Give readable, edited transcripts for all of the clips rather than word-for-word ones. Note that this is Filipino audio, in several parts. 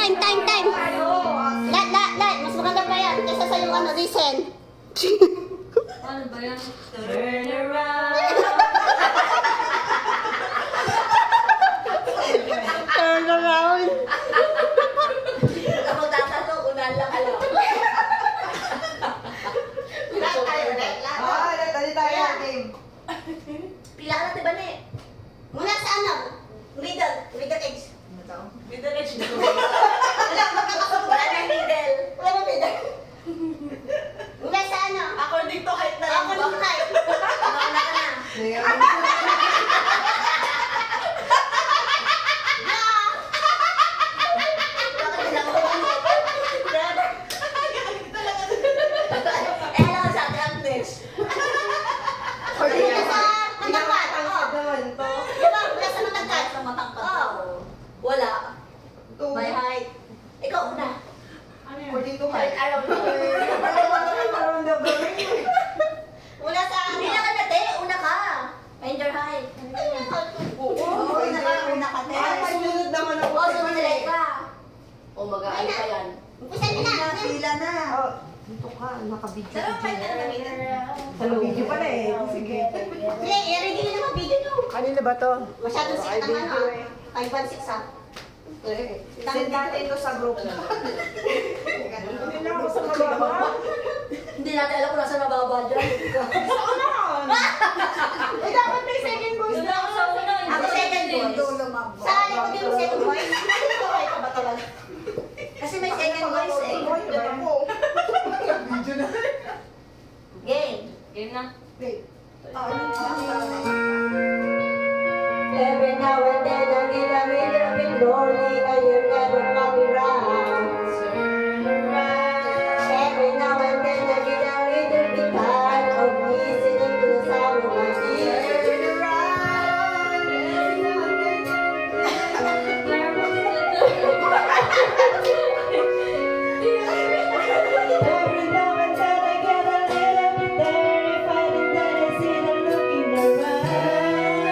time. Let. Mas maganda pa yan. Kaysa sa yung ano, listen. Ano ba yan? Turn around. Turn around. Ako tatanong, unahan lang alam. Lahat tayo, lahat. Dali tayo, game. Pila ka natin ba na eh? Muna sa ano? Middle age. Middle age daw. Wala na middle. Wala na middle. Muna sa ano? According to height na lang Ako ba? nung kahit. Wala ka na. Eh, alam ko sa atin, Agnes. Muna sa matangkad. Diba? Muna sa matangkad. Sa matangkad. Oo. Wala. By height. Ikaw una. Height, araw mo. Muna sa ano? Hindi na ka natin. Una ka. Find your height. Una ka, te. O, sumunod ka. O, mag-aano pa yan. Umpisa na. Pila na. Dito ka, nakabidyo. Pero find ka na meter. Sa video pala eh. Sige. Hindi, i-ready na naman video nyo. Kanina ba to? Masyadong sick naman ah. 516 ah. Send natin ito sa group. Hindi na ako sa magagawa. Hindi natin alam kung nasa nababa dyan. Eh, dapat may second voice Doon ako sa una. Ako second voice. Sa likod yung second voice. Okay ka ba talaga? Kasi may second voice eh. Video na. Game. Game na. Every now and then I get a little bit lonely and you never come around. Every now and then I get a little bit tired of listening to the sound of my ears. Every now and then I get a little bit terrified and then I see them looking around.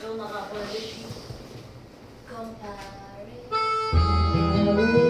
Ikaw nakapalik. Comparison. Comparison.